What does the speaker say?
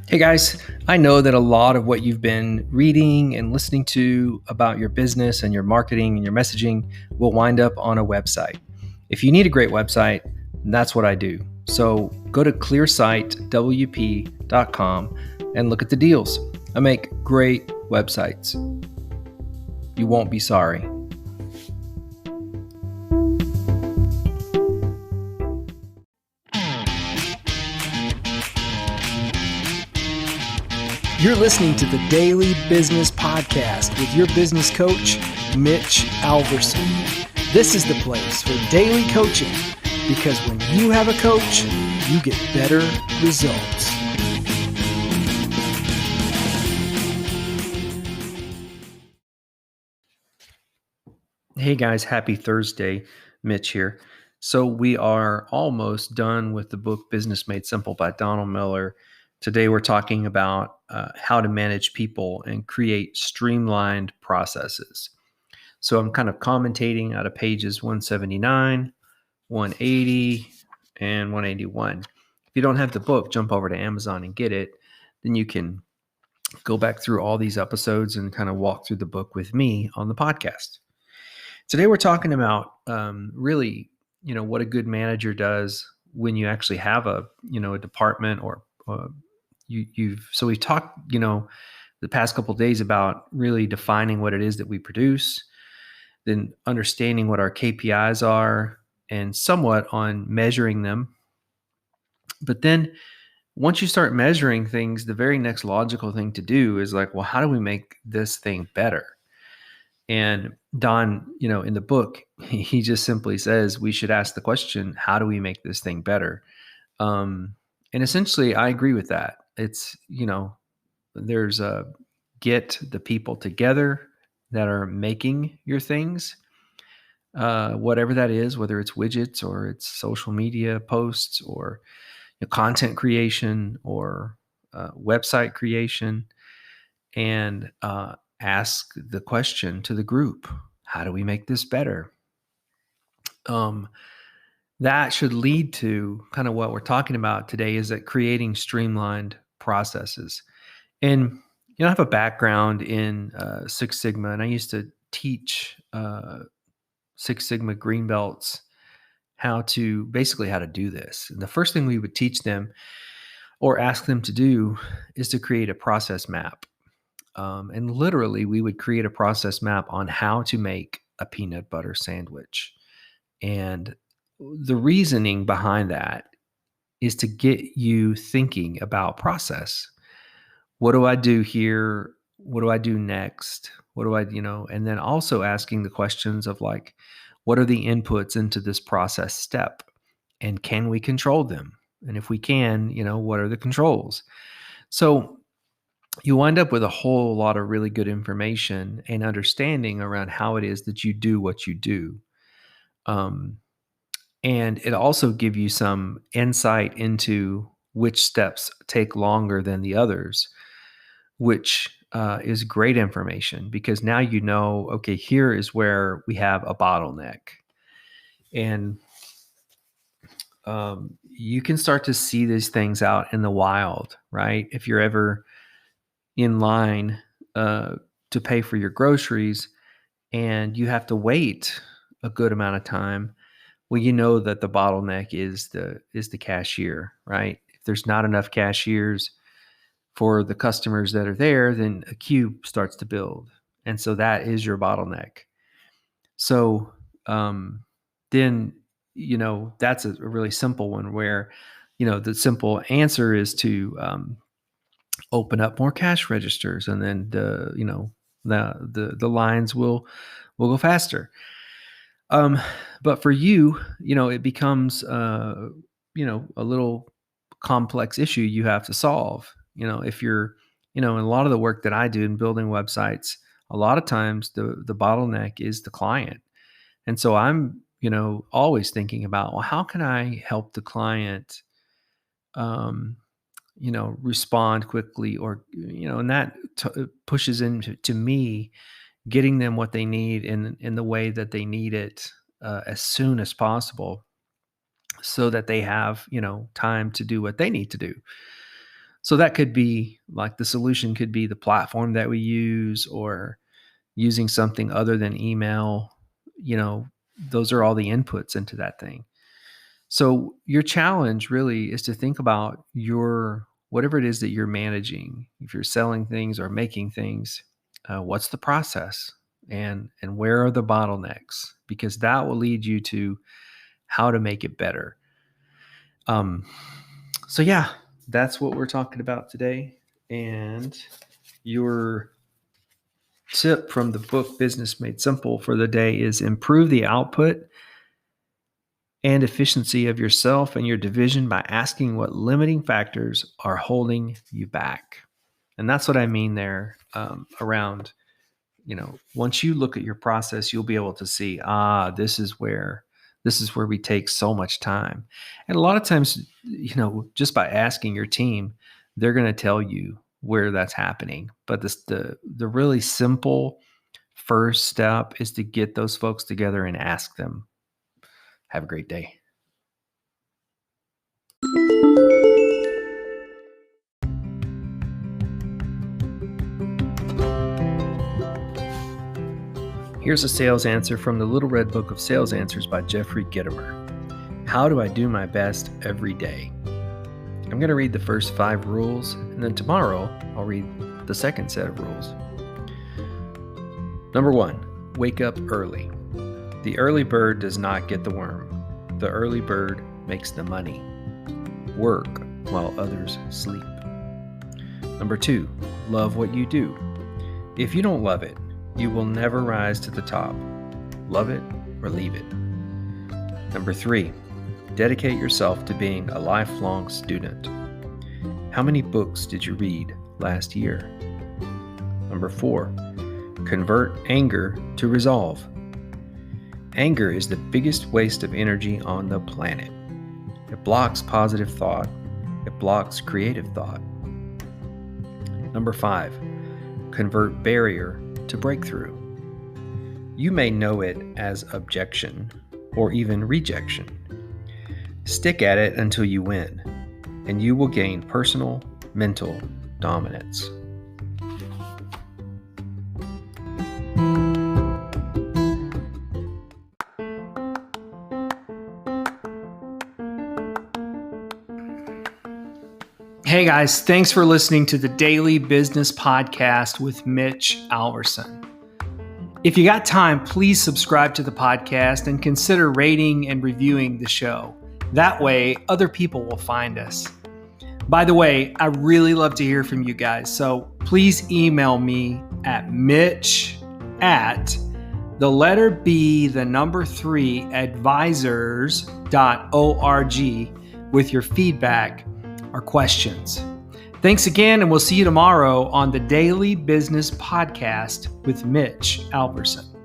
Hey guys, I know that a lot of what you've been reading and listening to about your business and your marketing and your messaging will wind up on a website. If you need a great website, that's what I do. So go to clearsitewp.com and look at the deals. I make great websites. You won't be sorry. You're listening to the Daily Business Podcast with your business coach, Mitch Alverson. This is the place for daily coaching because when you have a coach, you get better results. Hey guys, happy Thursday. Mitch here. So we are almost done with the book Business Made Simple by Donald Miller. Today we're talking about how to manage people and create streamlined processes. So I'm kind of commentating out of pages 179, 180, and 181. If you don't have the book, jump over to Amazon and get it. Then you can go back through all these episodes and kind of walk through the book with me on the podcast. Today we're talking about really, what a good manager does when you actually have a department or so we've talked, the past couple of days about really defining what it is that we produce, then understanding what our KPIs are and somewhat on measuring them. But then once you start measuring things, the very next logical thing to do is like, well, how do we make this thing better? And Don, in the book, he just simply says we should ask the question, how do we make this thing better? And essentially, I agree with that. It's, there's a get the people together that are making your things, whatever that is, whether it's widgets or it's social media posts or content creation or website creation, and ask the question to the group, how do we make this better? That should lead to kind of what we're talking about today, is that creating streamlined processes. And, I have a background in Six Sigma, and I used to teach Six Sigma green belts how to do this. And the first thing we would teach them or ask them to do is to create a process map. And literally, we would create a process map on how to make a peanut butter sandwich. And the reasoning behind that is to get you thinking about process. What do I do here? What do I do next? What do I, and then also asking the questions of like, what are the inputs into this process step? And can we control them? And if we can, what are the controls? So you wind up with a whole lot of really good information and understanding around how it is that you do what you do. And it also gives you some insight into which steps take longer than the others, which is great information because now okay, here is where we have a bottleneck. And you can start to see these things out in the wild, right? If you're ever in line to pay for your groceries and you have to wait a good amount of time, well, you know that the bottleneck is the cashier, right? If there's not enough cashiers for the customers that are there, then a queue starts to build. And so that is your bottleneck. So then, that's a really simple one where, the simple answer is to open up more cash registers, and then the lines will go faster. But for you, it becomes a little complex issue you have to solve. If you're, in a lot of the work that I do in building websites, a lot of times the bottleneck is the client. And so I'm, always thinking about, well, how can I help the client, respond quickly, or, and that pushes into me getting them what they need in the way that they need it as soon as possible, so that they have, time to do what they need to do. So that could be like the solution could be the platform that we use or using something other than email. Those are all the inputs into that thing. So your challenge really is to think about whatever it is that you're managing. If you're selling things or making things, what's the process and where are the bottlenecks? Because that will lead you to how to make it better. So yeah, that's what we're talking about today. And your tip from the book Business Made Simple for the day is improve the output and efficiency of yourself and your division by asking what limiting factors are holding you back. And that's what I mean there around, once you look at your process, you'll be able to see, this is where we take so much time. And a lot of times, just by asking your team, they're going to tell you where that's happening. But the really simple first step is to get those folks together and ask them. Have a great day. Here's a sales answer from the Little Red Book of Sales Answers by Jeffrey Gitomer. How do I do my best every day? I'm going to read the first 5 rules, and then tomorrow I'll read the second set of rules. Number 1, wake up early. The early bird does not get the worm. The early bird makes the money. Work while others sleep. Number 2, love what you do. If you don't love it, you will never rise to the top. Love it or leave it. Number 3, dedicate yourself to being a lifelong student. How many books did you read last year? Number 4, convert anger to resolve. Anger is the biggest waste of energy on the planet. It blocks positive thought. It blocks creative thought. Number 5, convert barrier to breakthrough. You may know it as objection or even rejection. Stick at it until you win, and you will gain personal, mental dominance. Hey guys, thanks for listening to the Daily Business Podcast with Mitch Alverson. If you got time, please subscribe to the podcast and consider rating and reviewing the show. That way, other people will find us. By the way, I really love to hear from you guys, so please email me at mitch@3advisors.org with your feedback or questions. Thanks again, and we'll see you tomorrow on the Daily Business Podcast with Mitch Alverson.